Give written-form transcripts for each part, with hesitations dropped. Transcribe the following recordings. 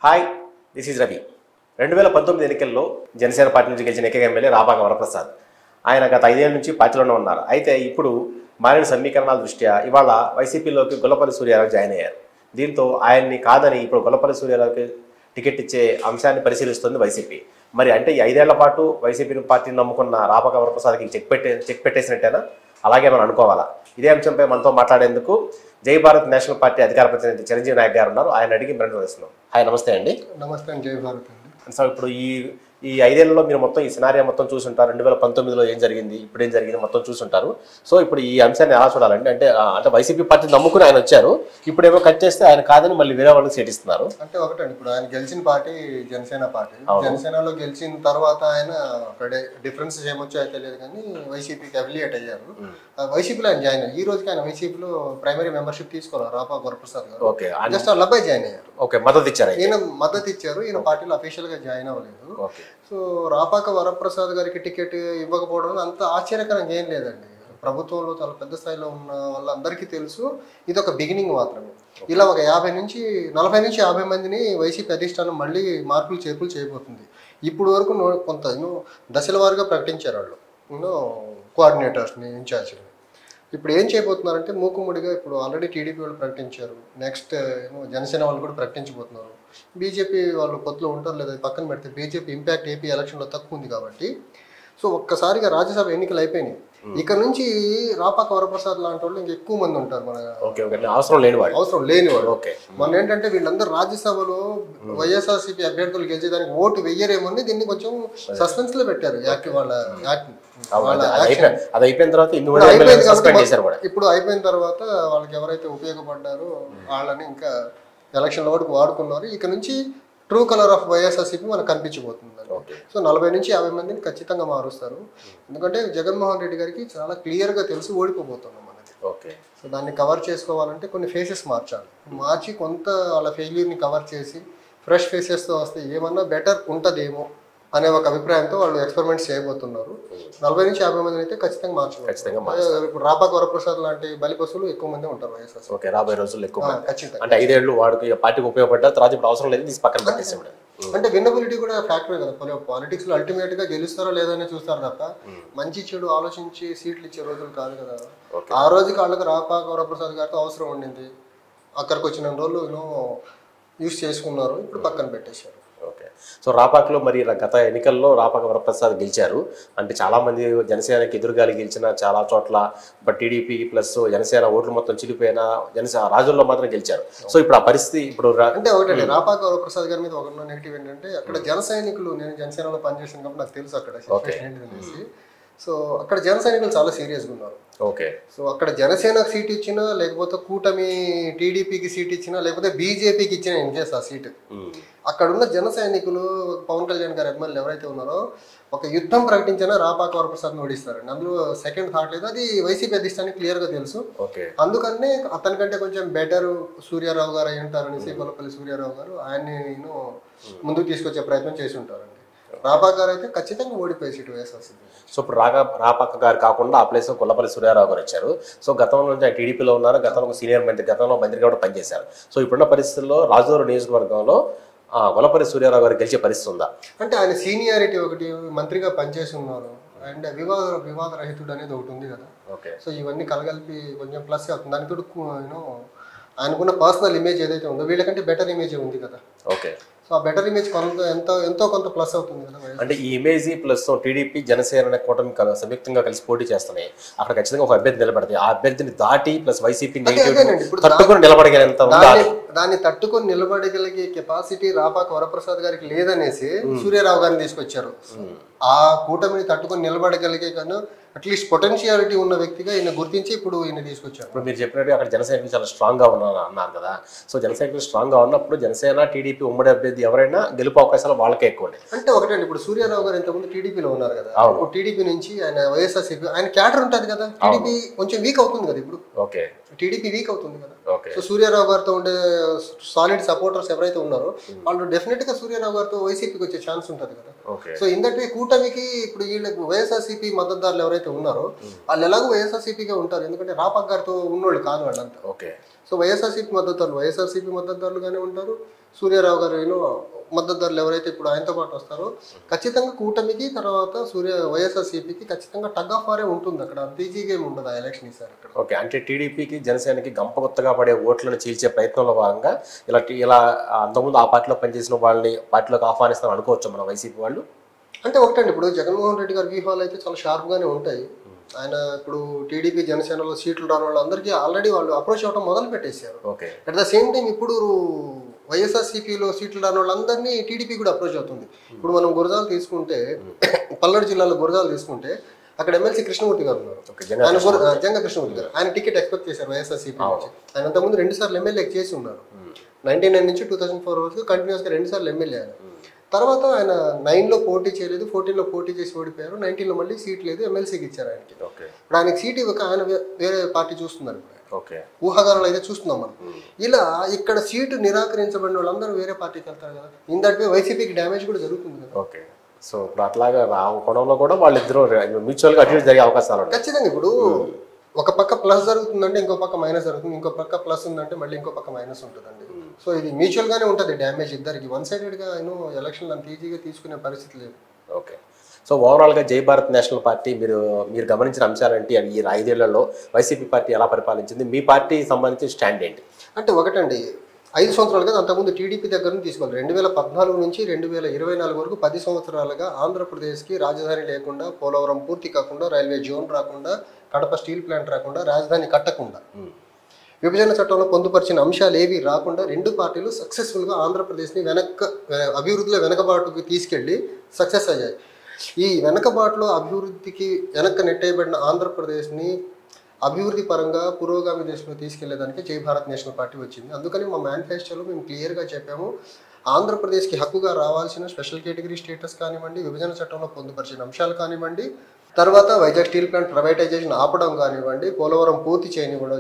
Hi, this is Ravi. 2019 ఎన్నికల్లో Janasena party నుంచి గెలిచిన ఏకైక ఎమ్మెల్యే రాపాక వరప్రసాద్. ఆయన గత 5 ఏళ్ల నుంచి పార్టీలోనే ఉన్నారు. అయితే ఇప్పుడు మారిన సమీకరణాల దృష్ట్యా ఇవాళ వైసీపీలోకి గొల్లపల్లి సూర్యారావు జాయిన్ అయ్యారు. దీంతో ఆయన్ని కాదని ఇప్పుడు గొల్లపల్లి సూర్యారావుకి టికెట్ ఇచ్చే అంశాన్ని పరిశీలిస్తుంది వైసీపీ. మరి అంటే ఈ 5 ఏళ్ల పాటు వైసీపీ పార్టీని నమ్ముకున్న రాపాక వరప్రసాద్కి చెక్ పెట్టేసినట్టేనా? అలాగే మనం అనుకోవాలా? ఇదే అంశంపై మనతో మాట్లాడేందుకు జై భారత్ నేషనల్ పార్టీ అధికార ప్రతినిధి చిరంజీవి నాయక్ గారు ఉన్నారు. ఆయన అడిగి ప్రశ్నిస్తున్నాం. హాయ్, నమస్తే అండి. నమస్తే అండి, జై భారత్ అండి. సో ఇప్పుడు ఈ 5 ఏళ్లలో మీరు మొత్తం ఈ సినారియా మొత్తం చూసుంటారు. 2019లో ఏం జరిగింది, ఇప్పుడు ఏం జరిగింది మొత్తం చూసుంటారు. సో ఇప్పుడు ఈ అంశాన్ని ఎలా చూడాలండి? అంటే వైసీపీ పార్టీ నమ్ముకుని ఆయన వచ్చారు, ఇప్పుడేమో కట్ చేస్తే ఆయన కాదని మళ్ళీ వేరే వాళ్ళకి సీట్ ఇస్తున్నారు. అంటే ఒకటండి, ఇప్పుడు ఆయన గెలిచిన పార్టీ జనసేన పార్టీ. జనసేనలో గెలిచిన తర్వాత ఆయన డిఫరెన్సెస్ ఏమొచ్చాయో తెలియదు కానీ వైసీపీకి అఫిలియేట్ అయ్యారు. వైసీపీలో ఆయన జాయిన్ అయ్యారు. ఈ రోజుకి ఆయన వైసీపీలో ప్రైమరీ మెంబర్షిప్ తీసుకోవాలి. రాపాక వరప్రసాద్ గారు జస్ట్ వాళ్ళ అబ్బాయి జాయిన్ అయ్యారు. మద్దతు ఇచ్చారు. ఈయన మద్దతు ఇచ్చారు. ఈయన పార్టీలో అఫీషియల్ గా జాయిన్ అవ్వలేదు. సో రాపాక వరప్రసాద్ గారికి టికెట్ ఇవ్వకపోవడం అంత ఆశ్చర్యకరంగా ఏం లేదండి. ప్రభుత్వంలో చాలా పెద్ద స్థాయిలో ఉన్న వాళ్ళందరికీ తెలుసు ఇది ఒక బిగినింగ్ మాత్రమే. ఇలా ఒక 40 నుంచి 50 మందిని వైసీపీ అధిష్టానం మళ్ళీ మార్పులు చేర్పులు చేయబోతుంది. ఇప్పుడు వరకు కొంత దశల వారీగా ప్రకటించారు వాళ్ళు కోఆర్డినేటర్స్ని, ఇన్ఛార్జ్ని. ఇప్పుడు ఏం చేయబోతున్నారంటే మూకుముడిగా ఇప్పుడు ఆల్రెడీ టీడీపీ వాళ్ళు ప్రకటించారు. నెక్స్ట్ జనసేన వాళ్ళు కూడా ప్రకటించబోతున్నారు. బీజేపీ వాళ్ళు పొత్తులో ఉంటారు లేదా పక్కన పెడితే బీజేపీ ఇంపాక్ట్ ఏపీ ఎలక్షన్లో తక్కువ ఉంది కాబట్టి సో ఒక్కసారిగా రాజ్యసభ ఎన్నికలు అయిపోయినాయి. ఇక్కడ నుంచి రాపాక వరప్రసాద్ లాంటి వాళ్ళు ఇంకా ఎక్కువ మంది ఉంటారు. మన అవసరం లేనివాడు. మన ఏంటంటే వీళ్ళందరూ రాజ్యసభలో వైఎస్ఆర్సీపీ అభ్యర్థులు గెలిచేదానికి ఓటు వెయ్యరేమని దీన్ని కొంచెం సస్పెన్స్ లో పెట్టారు. ఇప్పుడు అయిపోయిన తర్వాత వాళ్ళకి ఎవరైతే ఉపయోగపడ్డారో వాళ్ళని ఇంకా ఎలక్షన్ల వరకు వాడుకున్నారు. ఇక నుంచి ట్రూ కలర్ ఆఫ్ వైఎస్ఆర్సీపీ మనకు కనిపించబోతుంది. సో 40 నుంచి 50 మందిని ఖచ్చితంగా మారుస్తారు. ఎందుకంటే జగన్మోహన్ రెడ్డి గారికి చాలా క్లియర్గా తెలిసి ఓడిపోబోతున్నాం మనకి. సో దాన్ని కవర్ చేసుకోవాలంటే కొన్ని ఫేసెస్ మార్చి కొంత వాళ్ళ ఫెయిల్యూర్ని కవర్ చేసి ఫ్రెష్ ఫేసెస్తో వస్తే ఏమన్నా బెటర్ ఉంటుందేమో అనే ఒక అభిప్రాయంతో వాళ్ళు ఎక్స్పెరిమెంట్స్ చేయబోతున్నారు. 40 నుంచి 50 మందిని అయితే ఖచ్చితంగా మార్చుకోవాలి. ఇప్పుడు రాపాక వరప్రసాద్ లాంటి బలిపశువులు ఎక్కువ మంది ఉంటారు వైఎస్ఆర్. రాబోయే రోజుల్లో ఎక్కువ ఖచ్చితంగా. అంటే 5 ఏళ్ళు వాడికి పార్టీకి ఉపయోగపడ్డా తర్వాత ఇప్పుడు అవసరం లేదు, తీసి పక్కన పెట్టేసాడు. అంటే విన్నబిలిటీ కూడా ఫ్యాక్టరీ కదా. పాలిటిక్స్ లో అల్టిమేట్ గా గెలుస్తారో లేదని చూస్తారు తప్ప మంచి చెడు ఆలోచించి సీట్లు ఇచ్చే రోజులు కాదు కదా. ఆ రోజుకి వాళ్ళకి రాపాక వరప్రసాద్ గారితో అవసరం ఉండింది. అక్కడికి వచ్చిన రోజులు యూస్ చేసుకున్నారు, ఇప్పుడు పక్కన పెట్టేశారు. సో రాపాకలో మరి గత ఎన్నికల్లో రాపాక వరప్రసాద్ గెలిచారు. అంటే చాలా మంది జనసేనకి ఎదురుగాలి గెలిచిన చాలా చోట్ల టీడీపీ ప్లస్ జనసేన ఓట్లు మొత్తం చిలిపోయిన జనసేన రాజుల్లో మాత్రం గెలిచారు. సో ఇప్పుడు ఆ పరిస్థితి ఇప్పుడు అంటే ఒకటండి, రాపాక వరప్రసాద్ గారి మీద ఒక నెగిటివ్ ఏంటంటే అక్కడ జన సైనికులు, నేను జనసేనలో పనిచేసాను కాబట్టి నాకు తెలుసు అక్కడ సిచ్యువేషన్. సో అక్కడ జన సైనికులు చాలా సీరియస్గా ఉన్నారు. సో అక్కడ జనసేనకు సీట్ ఇచ్చినా లేకపోతే కూటమి టీడీపీకి సీట్ ఇచ్చినా లేకపోతే బీజేపీకి ఇచ్చినా ఏం చేస్తా సీటు, అక్కడ ఉన్న జన సైనికులు పవన్ కళ్యాణ్ గారు ఎమ్మెల్యే ఎవరైతే ఉన్నారో ఒక యుద్ధం ప్రకటించినా రాపాక వరప్రసాద్ని ఓడిస్తారండి. అందులో సెకండ్ థాట్ లేదు. అది వైసీపీ అధిష్టానికి క్లియర్ గా తెలుసు. అందుకనే అతనికంటే కొంచెం బెటర్ సూర్యారావు గారు అయి ఉంటారనేసి గొల్లపల్లి సూర్యారావు గారు ఆయన్ని ముందుకు తీసుకొచ్చే ప్రయత్నం చేసి ఉంటారండి. రాపాక గారు అయితే ఖచ్చితంగా ఓడిపోయి సీటు వేసాల్సింది. సో ఇప్పుడు రాపాక గారు కాకుండా ఆ ప్లేస్ గొల్లపల్లి సూర్యారావు గారు వచ్చారు. సో గతంలో నుంచి టీడీపీలో ఉన్నారు, గతంలో సీనియర్ మంత్రి, గతంలో మంత్రిగా కూడా పనిచేశారు. సో ఇప్పుడున్న పరిస్థితుల్లో రాజోరు నియోజకవర్గంలో గొల్లపల్లి సూర్యారావు గారు గెలిచే పరిస్థితి ఉందా? అంటే ఆయన సీనియారిటీ ఒకటి, మంత్రిగా పనిచేసి ఉన్నారు, అండ్ వివాద రహితుడు అనేది ఒకటి ఉంది కదా. సో ఇవన్నీ కలగలిపి కొంచెం ప్లస్ అవుతుంది. దానికి ఆయనకున్న పర్సనల్ ఇమేజ్ ఏదైతే ఉందో వీళ్ళకంటే బెటర్ ఇమేజ్ ఉంది కదా. సో ఆ బెటర్ ఇమేజ్ ఎంతో కొంత ప్లస్ అవుతుంది కదా. అంటే ఈ ఇమేజ్ ప్లస్ టీడీపీ జనసేన కూటమి సంయుక్తంగా కలిసి పోటీ చేస్తున్నాయి. అక్కడ ఖచ్చితంగా ఒక అభ్యర్థి నిలబడతాయి. ఆ అభ్యర్థిని దాటి ప్లస్ వైసీపీ తట్టుకొని నిలబడగలంత దాన్ని తట్టుకొని నిలబడగలిగే కెపాసిటీ రాపాక వరప్రసాద్ గారికి లేదనేసి సూర్యారావు గారిని తీసుకొచ్చారు. ఆ కూటమిని తట్టుకొని నిలబడగలిగే కన్నా అట్లీస్ట్ పొటెన్షియాలిటీ ఉన్న వ్యక్తిగా ఈయన గుర్తించి ఇప్పుడు ఈయన తీసుకొచ్చారు. ఇప్పుడు మీరు చెప్పినట్టు అక్కడ జనసైనికులు చాలా స్ట్రాంగ్ గా అన్నారు కదా. సో జనసైనికులు స్ట్రాంగ్ గా ఉన్నప్పుడు జనసేన టీడీపీ ఉమ్మడి అభ్యర్థి ఎవరైనా గెలుపు అవకాశాలు వాళ్ళకే ఎక్కువ. అంటే ఒకటండి, ఇప్పుడు సూర్యారావు గారు ఇంతకుముందు టీడీపీలో ఉన్నారు కదా. ఇప్పుడు టీడీపీ నుంచి ఆయన వైఎస్ఆర్సీపీ ఆయన క్యాడర్ ఉంటుంది కదా. టీడీపీ కొంచెం వీక్ అవుతుంది కదా ఇప్పుడు. టీడీపీ వీక్ అవుతుంది కదా. సో సూర్యారావు గారితో ఉండే సాలిడ్ సపోర్టర్స్ ఎవరైతే ఉన్నారో వాళ్ళు డెఫినెట్ గా సూర్యారావు గారితో వైసీపీకి వచ్చే ఛాన్స్ ఉంటుంది కదా. సో ఇందటి కూటమికి ఇప్పుడు వీళ్ళకి వైఎస్ఆర్సీపీ మద్దతుదారులు ఎవరైతే ఉన్నారో వాళ్ళు ఎలాగో వైఎస్ఆర్సీపీగా ఉంటారు. ఎందుకంటే రాపాక గారితో ఉన్నోళ్ళు కాదు వాళ్ళంతా. సో వైఎస్ఆర్సీపీ మద్దతుదారులుగానే ఉంటారు. సూర్యారావు గారు మద్దతుదారులు ఎవరైతే ఇప్పుడు ఆయనతో పాటు వస్తారో ఖచ్చితంగా కూటమికి తర్వాత వైఎస్ఆర్సీపీకి ఖచ్చితంగా టగ్ ఆఫ్ వారే ఉంటుంది. అక్కడ అంత ఈజీగా ఏమి ఉండదు ఆ ఎలక్షన్ ఈసారి అక్కడ. ఓకే, అంటే టీడీపీకి జనసేనకి గంపగుత్తగా పడే ఓట్లను చీల్చే ప్రయత్నంలో భాగంగా ఇలా అంతకుముందు ఆ పార్టీలో పనిచేసిన వాళ్ళని పార్టీలోకి ఆహ్వానిస్తామని అనుకోవచ్చు మనం వైసీపీ వాళ్ళు. అంటే ఒకటండి, ఇప్పుడు జగన్మోహన్ రెడ్డి గారి వ్యూహాలు అయితే చాలా షార్ప్గానే ఉంటాయి. ఆయన ఇప్పుడు టీడీపీ జనసేనలో సీట్లు రాని వాళ్ళందరికీ ఆల్రెడీ వాళ్ళు అప్రోచ్ అవ్వడం మొదలు పెట్టేశారు. అట్ ద సేమ్ టైం ఇప్పుడు వైఎస్ఆర్సీపీలో సీట్లు రాని వాళ్ళందరినీ టీడీపీ కూడా అప్రోచ్ అవుతుంది. ఇప్పుడు మనం గురజాలు తీసుకుంటే, పల్నాడు జిల్లాలో గురజాలు తీసుకుంటే అక్కడ ఎమ్మెల్సీ కృష్ణమూర్తి గారు ఉన్నారు. ఆయన జంగ కృష్ణమూర్తి గారు ఆయన టికెట్ ఎక్స్పెక్ట్ చేశారు వైఎస్ఆర్సీపీ నుంచి. ఆయన అంతకుముందు 2 సార్లు ఎమ్మెల్యే చేసి ఉన్నారు. 99 నుంచి 2004 వరకు కంటిన్యూస్గా 2 సార్లు ఎమ్మెల్యే ఆయన. తర్వాత ఆయన 9లో పోటీ చేయలేదు, 14లో పోటీ చేసి ఓడిపోయారు, 19లో మళ్ళీ సీట్ లేదు, ఎమ్మెల్సీకి ఇచ్చారు ఆయనకి. ఇప్పుడు ఆయనకి సీట్ ఇవ్వక ఆయన వేరే పార్టీ చూస్తున్నారు. ఊహాగానాలు అయితే చూస్తున్నాం మనం. ఇలా ఇక్కడ సీటు నిరాకరించబడిన వాళ్ళందరూ వేరే పార్టీకి వెళ్తారు కదా, ఇందటిపై వైసీపీకి డ్యామేజ్ కూడా జరుగుతుంది కదా. ఓకే, సో ఇప్పుడు అట్లాగా కోణంలో కూడా వాళ్ళిద్దరూ మ్యూచువల్గా అటు జరిగే అవకాశాలు ఉన్నాయి. ఖచ్చితంగా ఇప్పుడు ఒక పక్క ప్లస్ జరుగుతుందంటే ఇంకో పక్క మైనస్ జరుగుతుంది, ఇంకో పక్క ప్లస్ ఉందంటే మళ్ళీ ఇంకో పక్క మైనస్ ఉంటుందండి. సో ఇది మ్యూచువల్ గానే ఉంటుంది డ్యామేజ్ ఇద్దరికి. వన్ సైడెడ్గా ఎలక్షన్ అంత ఈజీగా తీసుకునే పరిస్థితి లేదు. ఓకే, సో ఓవరాల్గా జై భారత్ నేషనల్ పార్టీ మీరు గమనించిన అంశాలంటే ఈ 5 ఏళ్లలో వైసీపీ పార్టీ ఎలా పరిపాలించింది, మీ పార్టీ సంబంధించిన స్టాండ్ ఏంటి? అంటే ఒకటండి, 5 సంవత్సరాలు కదా, అంతకుముందు టీడీపీ దగ్గర నుంచి తీసుకోవాలి. 2014 నుంచి 2024 వరకు 10 సంవత్సరాలుగా ఆంధ్రప్రదేశ్కి రాజధాని లేకుండా, పోలవరం పూర్తి కాకుండా, రైల్వే జోన్ రాకుండా, కడప స్టీల్ ప్లాంట్ రాకుండా, రాజధాని కట్టకుండా, విభజన చట్టంలో పొందుపరిచిన అంశాలు ఏవి రాకుండా 2 పార్టీలు సక్సెస్ఫుల్గా ఆంధ్రప్రదేశ్ని అభివృద్ధిలో వెనకబాటుకు తీసుకెళ్లి సక్సెస్ అయ్యాయి. ఈ వెనకబాటులో అభివృద్ధికి వెనక్కి నెట్టేయబడిన ఆంధ్రప్రదేశ్ని అభివృద్ధి పరంగా పురోగామి దిశలో తీసుకెళ్లేదానికి జై భారత్ నేషనల్ పార్టీ వచ్చింది. అందుకని మా మేనిఫెస్టోలో మేము క్లియర్గా చెప్పాము, ఆంధ్రప్రదేశ్కి హక్కుగా రావాల్సిన స్పెషల్ కేటగిరీ స్టేటస్ కానివ్వండి, విభజన చట్టంలో పొందుపరిచిన అంశాలు కానివ్వండి, తర్వాత వైజాగ్ స్టీల్ ప్లాంట్ ప్రైవేటైజేషన్ ఆపడం కానివ్వండి, పోలవరం పూర్తి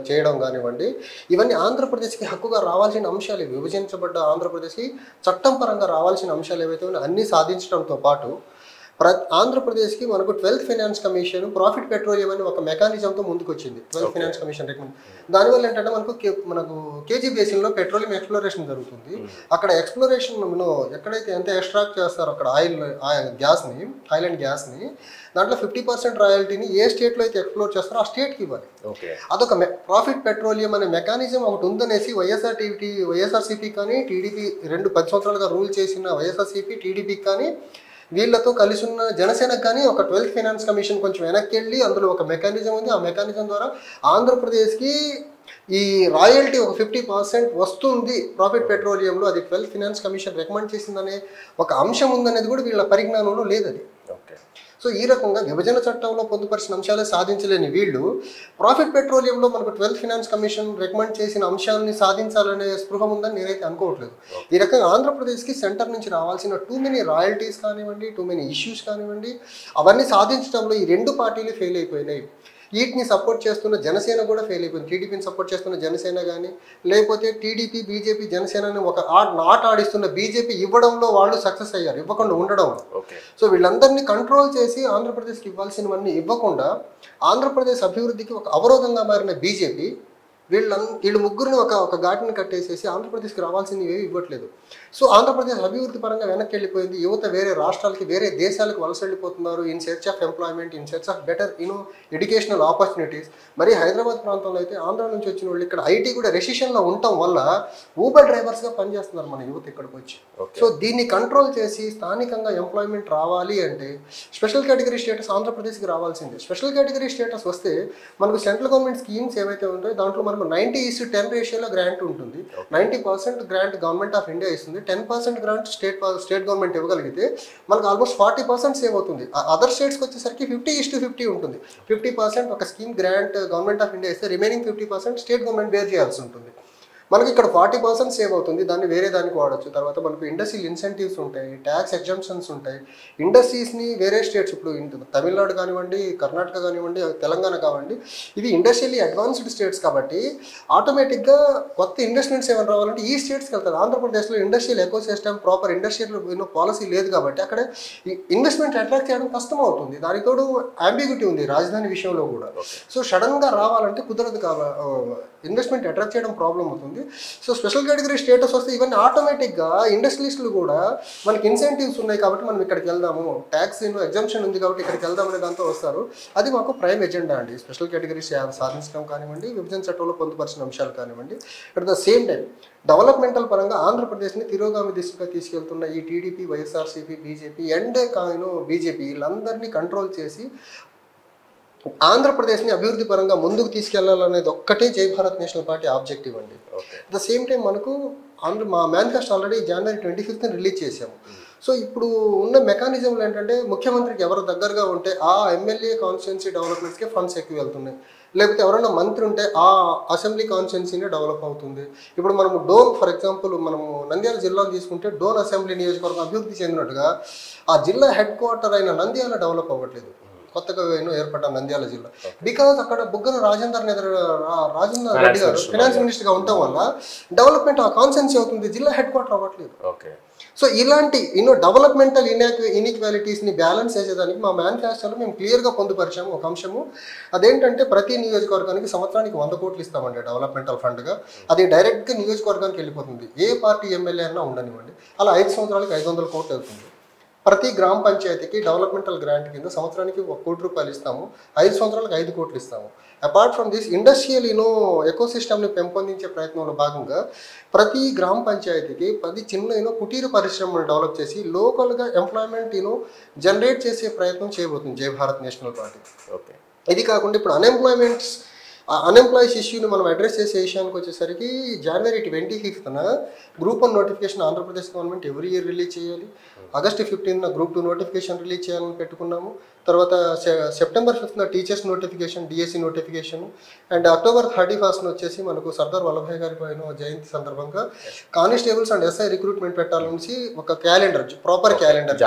చేయడం కానివ్వండి, ఇవన్నీ ఆంధ్రప్రదేశ్కి హక్కుగా రావాల్సిన అంశాలు. విభజించబడ్డ ఆంధ్రప్రదేశ్కి చట్టం పరంగా రావాల్సిన అంశాలు ఏవైతే ఉన్నాయో అన్నీ సాధించడంతో పాటు ఆంధ్రప్రదేశ్కి మనకు 12th finance commission profit petroleum అని ఒక మెకానిజంతో ముందుకు వచ్చింది. 12th finance commission recommend. దానివల్ల ఏంటంటే మనకు కేజీ బేసిన్లో పెట్రోలియం ఎక్స్ప్లోరేషన్ జరుగుతుంది. అక్కడ ఎక్స్ప్లోరేషన్ ఎక్కడైతే ఎంత ఎక్స్ట్రాక్ట్ చేస్తారో అక్కడ ఆయిల్ అండ్ గ్యాస్ని దాంట్లో 50% రాయల్టీని ఏ స్టేట్లో అయితే ఎక్స్ప్లోర్ చేస్తారో ఆ స్టేట్కి ఇవ్వాలి. అదొక ప్రాఫిట్ పెట్రోలియం అనే మెకానిజం ఒకటి ఉందనేసి వైఎస్ఆర్సీపీ కానీ టీడీపీ 10 సంవత్సరాలుగా రూల్ చేసిన వైఎస్ఆర్సీపీ టీడీపీకి కానీ వీళ్ళతో కలిసి ఉన్న జనసేనకు కానీ ఒక 12th ఫైనాన్స్ కమిషన్ కొంచెం వెనక్కి వెళ్ళి అందులో ఒక మెకానిజం ఉంది. ఆ మెకానిజం ద్వారా ఆంధ్రప్రదేశ్కి ఈ రాయల్టీ ఒక 50% వస్తుంది ప్రాఫిట్ పెట్రోలియంలో, అది 12th ఫైనాన్స్ కమిషన్ రికమెండ్ చేసిందనే ఒక అంశం ఉందనేది కూడా వీళ్ళ పరిజ్ఞానంలో లేదు అది. సో ఈ రకంగా విభజన చట్టంలో పొందుపరిచిన అంశాలే సాధించలేని వీళ్ళు ప్రాఫిట్ పెట్రోలియంలో మనకు 12th ఫైనాన్స్ కమిషన్ రికమెండ్ చేసిన అంశాలని సాధించాలనే స్పృహ ఉందని నేనైతే అనుకోవట్లేదు. ఈ రకంగా ఆంధ్రప్రదేశ్కి సెంటర్ నుంచి రావాల్సిన టూ మెనీ రాయల్టీస్ కానివ్వండి, టూ మెనీ ఇష్యూస్ కానివ్వండి, అవన్నీ సాధించడంలో ఈ 2 పార్టీలు ఫెయిల్ అయిపోయినాయి. వీటిని సపోర్ట్ చేస్తున్న జనసేన కూడా ఫెయిల్ అయిపోయింది. టీడీపీని సపోర్ట్ చేస్తున్న జనసేన కానీ, లేకపోతే టీడీపీ బీజేపీ జనసేనని ఒక నాట్ ఆడిస్తున్న బీజేపీ ఇవ్వడంలో వాళ్ళు సక్సెస్ అయ్యారు, ఇవ్వకుండా ఉండడం. సో వీళ్ళందరినీ కంట్రోల్ చేసి ఆంధ్రప్రదేశ్కి ఇవ్వాల్సినవన్నీ ఇవ్వకుండా ఆంధ్రప్రదేశ్ అభివృద్ధికి ఒక అవరోధంగా మారిన బీజేపీ వీళ్ళు ముగ్గురిని ఒక ఘాటిని కట్టేసేసి ఆంధ్రప్రదేశ్కి రావాల్సింది ఏవి ఇవ్వట్లేదు. సో ఆంధ్రప్రదేశ్ అభివృద్ధి పరంగా వెనక్కి వెళ్ళిపోయింది. యువత వేరే రాష్ట్రాలకి వేరే దేశాలకు వలస వెళ్ళిపోతున్నారు in search of employment, in search of better educational opportunities. మరి హైదరాబాద్ ప్రాంతంలో అయితే ఆంధ్ర నుంచి వచ్చిన వాళ్ళు ఇక్కడ ఐటీ కూడా రెసిషన్లో ఉండటం వల్ల ఊబర్ డ్రైవర్స్గా పనిచేస్తున్నారు మన యువత ఇక్కడికి వచ్చి. సో దీన్ని కంట్రోల్ చేసి స్థానికంగా ఎంప్లాయ్మెంట్ రావాలి అంటే స్పెషల్ కేటగిరీ స్టేటస్ ఆంధ్రప్రదేశ్కి రావాల్సిందే. స్పెషల్ కేటగిరీ స్టేటస్ వస్తే మనకు సెంట్రల్ గవర్నమెంట్ స్కీమ్స్ ఏవైతే ఉంటాయో దాంట్లో మనకు 90:10 రేషియోలో గ్రాంట్ ఉంటుంది. 90% గ్రాంట్ గవర్నమెంట్ ఆఫ్ ఇండియా ఇస్తుంది, 10% గ్రాంట్ స్టేట్ గవర్నమెంట్ ఇవ్వగలిగితే మనకు ఆల్మోస్ట్ 40% సేవ్ అవుతుంది. అదర్ స్టేట్స్కి వచ్చేసరికి 50:50 ఉంటుంది. 50% ఒక scheme grant government of India ఇస్తే రిమైనింగ్ 50% స్టేట్ గవర్నమెంట్ బేర్ చేయాల్సి ఉంటుంది. మనకి ఇక్కడ 40% సేవ్ అవుతుంది, దాన్ని వేరే దానికి వాడచ్చు. తర్వాత మనకు ఇండస్ట్రియల్ ఇన్సెంటివ్స్ ఉంటాయి, ట్యాక్స్ ఎగ్జంప్షన్స్ ఉంటాయి. ఇండస్ట్రీస్ని వేరే స్టేట్స్ ఇప్పుడు తమిళనాడు కానివ్వండి, కర్ణాటక కానివ్వండి, తెలంగాణ కానివ్వండి, ఇవి ఇండస్ట్రియల్లీ అడ్వాన్స్డ్ స్టేట్స్ కాబట్టి ఆటోమేటిక్గా కొత్త ఇన్వెస్ట్మెంట్స్ ఏమైనా రావాలంటే ఈ స్టేట్స్కి వెళ్తారు. ఆంధ్రప్రదేశ్లో industrial eco system proper industrial policy లేదు కాబట్టి అక్కడ ఇన్వెస్ట్మెంట్ అట్రాక్ట్ చేయడం కష్టం అవుతుంది. దానికి తోడు అంబిగ్యూటీ ఉంది రాజధాని విషయంలో కూడా. సో సడన్గా రావాలంటే కుదరదు ఇన్వెస్ట్మెంట్ అట్రాక్ట్ చేయడం ప్రాబ్లం అవుతుంది. సో స్పెషల్ కేటగిరీ స్టేటస్ వస్తే ఇవన్నీ ఆటోమేటిక్గా ఇండస్ట్రియలిస్టులు కూడా మనకి ఇన్సెంటివ్స్ ఉన్నాయి కాబట్టి మనం ఇక్కడికి వెళ్దాము, ట్యాక్స్ ఎగ్జామ్షన్ ఉంది కాబట్టి ఇక్కడికి వెళ్దాం అనే దాంతో వస్తారు. అది మాకు ప్రైమ్ ఎజెండా అండి. స్పెషల్ కేటగిరీ సాధించడం కానివ్వండి, విభజన చట్టంలో పొందుపరిచిన అంశాలు కానివ్వండి. At the same time developmental పరంగా ఆంధ్రప్రదేశ్ని తిరోగామి దిశగా తీసుకెళ్తున్న ఈ TDP, YSRCP, BJP and BJP వీళ్ళందరినీ కంట్రోల్ చేసి ఆంధ్రప్రదేశ్ని అభివృద్ధి పరంగా ముందుకు తీసుకెళ్లాలనేది ఒక్కటే జై భారత్ నేషనల్ పార్టీ ఆబ్జెక్టివ్ అండి. అట్ ద సేమ్ టైం మనకు మా మేనిఫెస్టో ఆల్రెడీ జనవరి 25th రిలీజ్ చేసాము. సో ఇప్పుడు ఉన్న మెకానిజంలు ఏంటంటే ముఖ్యమంత్రికి ఎవరు దగ్గరగా ఉంటే ఆ ఎమ్మెల్యే కాన్స్టిట్యున్సీ డెవలప్మెంట్స్కి ఫండ్స్ ఎక్కువ వెళ్తున్నాయి, లేకపోతే ఎవరైనా మంత్రి ఉంటే ఆ అసెంబ్లీ కాన్స్టిట్యున్సీనే డెవలప్ అవుతుంది. ఇప్పుడు మనము డోన్ ఫర్ ఎగ్జాంపుల్ మనము నంద్యాల జిల్లాను తీసుకుంటే డోన్ అసెంబ్లీ నియోజకవర్గం అభివృద్ధి చెందినట్టుగా ఆ జిల్లా హెడ్ క్వార్టర్ అయిన నంద్యాల డెవలప్ అవ్వట్లేదు. కొత్తగా ఏర్పడ్డ నంద్యాల జిల్లా బికాజ్ అక్కడ బుగ్గన రాజేందర్ రెడ్డి గారు ఫైనాన్స్ మినిస్టర్గా ఉండటం వల్ల డెవలప్మెంట్ ఆ కాన్స్టిట్యున్సీ అవుతుంది, జిల్లా హెడ్ క్వార్టర్ అవ్వట్లేదు. సో ఇలాంటి డెవలప్మెంటల్ ఇన్ఈక్వాలిటీస్ని బ్యాలెన్స్ చేసేదానికి మా మేనిఫెస్టోలో మేము క్లియర్గా పొందుపరిచాము ఒక అంశము. అదేంటంటే ప్రతి నియోజకవర్గానికి సంవత్సరానికి 100 కోట్లు ఇస్తామండి డెవలప్మెంటల్ ఫండ్గా. అది డైరెక్ట్గా నియోజకవర్గానికి వెళ్ళిపోతుంది. ఏ పార్టీ ఎమ్మెల్యే అయినా ఉండనివ్వండి. అలా 5 సంవత్సరాలకి 500 కోట్లు అవుతుంది. ప్రతి గ్రామ పంచాయతీకి డెవలప్మెంటల్ గ్రాంట్ కింద సంవత్సరానికి 1 కోటి రూపాయలు ఇస్తాము. 5 సంవత్సరాలకు 5 కోట్లు ఇస్తాము. అపార్ట్ ఫ్రమ్ దిస్ ఇండస్ట్రియల్ ఎకోసిస్టమ్ని పెంపొందించే ప్రయత్నంలో భాగంగా ప్రతి గ్రామ పంచాయతీకి 10 చిన్న కుటీర పరిశ్రమలు డెవలప్ చేసి లోకల్గా ఎంప్లాయ్మెంట్ జనరేట్ చేసే ప్రయత్నం చేయబోతుంది జై భారత్ నేషనల్ పార్టీ. ఇది కాకుండా ఇప్పుడు అన్ఎంప్లాయీస్ ఇష్యూని మనం అడ్రస్ చేసే విషయానికి వచ్చేసరికి జనవరి 25th group 1 notification Andhra Pradesh government every year release చేయాలి. August 15th group 2 notification release చేయాలని పెట్టుకున్నాము. తర్వాత September 5th teachers notification, DSC notification and October 31st వచ్చేసి మనకు సర్దార్ వల్లభాయ్ గారి జయంతి సందర్భంగా కానిస్టేబుల్స్ అండ్ ఎస్ఐ రిక్రూట్మెంట్ పెట్టాలని ఒక calendar, proper calendar,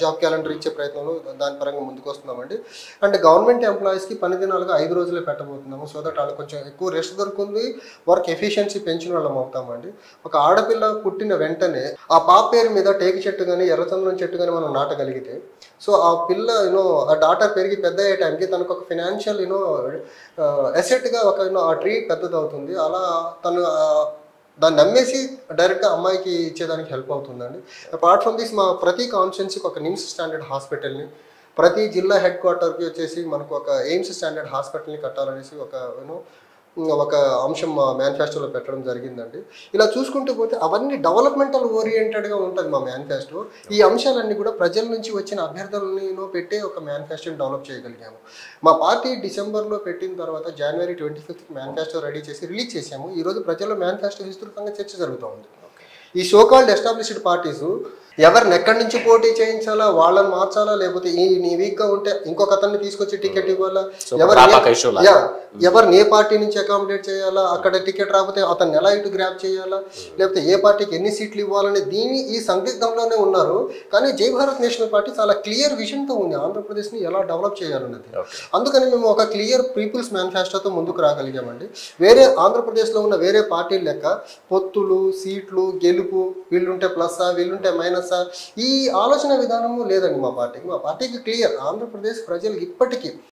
job calendar ఇచ్చే ప్రయత్నంలో దాని పరంగా ముందుకు వస్తున్నామండి. అండ్ గవర్నమెంట్ ఎంప్లాయీస్కి పని దినాలుగా 5 రోజులే పెట్టబోతున్నాము. సో దట్ వాళ్ళకి కొంచెం ఎక్కువ రెస్ట్ దొరుకుతుంది, వర్క్ ఎఫిషియన్సీ పెంచిన వాళ్ళం అవుతామండి. ఒక ఆడపిల్ల పుట్టిన వెంటనే ఆ పాప పేరు మీద టేకు చెట్టు కానీ ఎర్రచందనం చెట్టు కానీ మనం నాటగలిగితే సో ఆ పిల్ల ఆ డాటర్ పెరిగి పెద్ద అయ్యే టైంకి తనకు ఒక ఫైనాన్షియల్ అసెట్గా ఆ ట్రీ పెద్దది అవుతుంది. అలా తను దాన్ని నమ్మేసి డైరెక్ట్గా అమ్మాయికి ఇచ్చేదానికి హెల్ప్ అవుతుందండి. అపార్ట్ ఫ్రమ్ దిస్ మా ప్రతి కాన్స్టిట్యున్సీకి ఒక నిమ్స్ స్టాండర్డ్ హాస్పిటల్ని, ప్రతి జిల్లా హెడ్ క్వార్టర్కి వచ్చేసి మనకు ఒక ఎయిమ్స్ స్టాండర్డ్ హాస్పిటల్ని కట్టాలనేసి ఒక అంశం మా మేనిఫెస్టోలో పెట్టడం జరిగిందండి. ఇలా చూసుకుంటూ పోతే అవన్నీ డెవలప్మెంటల్ ఓరియంటెడ్గా ఉంటుంది మా మేనిఫెస్టో. ఈ అంశాలన్నీ కూడా ప్రజల నుంచి వచ్చిన అభ్యర్థులను పెట్టే ఒక మేనిఫెస్టోని డెవలప్ చేయగలిగాము. మా పార్టీ డిసెంబర్లో పెట్టిన తర్వాత జనవరి 25th మేనిఫెస్టో రెడీ చేసి రిలీజ్ చేసాము. ఈరోజు ప్రజల్లో మేనిఫెస్టో విస్తృతంగా చర్చ జరుగుతూ ఉంది. ఈ సోకాల్డ్ ఎస్టాబ్లిష్డ్ పార్టీస్ ఎవరిని ఎక్కడి నుంచి పోటీ చేయించాలా, వాళ్ళని మార్చాలా, లేకపోతే నీ వీక్గా ఉంటే ఇంకొక అతన్ని తీసుకొచ్చి టికెట్ ఇవ్వాలా, ఎవరిని ఏ పార్టీ నుంచి అకామిడేట్ చేయాలా, అక్కడ టికెట్ రాకపోతే అతన్ని ఎలా ఇటు గ్రాప్ చేయాలా, లేకపోతే ఏ పార్టీకి ఎన్ని సీట్లు ఇవ్వాలని ఈ సందిగ్ధంలోనే ఉన్నారు. కానీ జై భారత్ నేషనల్ పార్టీ చాలా క్లియర్ విజన్తో ఉంది ఆంధ్రప్రదేశ్ని ఎలా డెవలప్ చేయాలన్నది. అందుకని మేము ఒక క్లియర్ పీపుల్స్ మేనిఫెస్టోతో ముందుకు రాగలిగామండి. ఆంధ్రప్రదేశ్లో ఉన్న వేరే పార్టీల లెక్క పొత్తులు, సీట్లు, గెలుపు, వీళ్ళుంటే ప్లస్సా వీళ్ళుంటే మైనస్ ఈ ఆలోచన విధానము లేదండి మా పార్టీకి. మా పార్టీకి క్లియర్, ఆంధ్రప్రదేశ్ ప్రజలు ఇప్పటికీ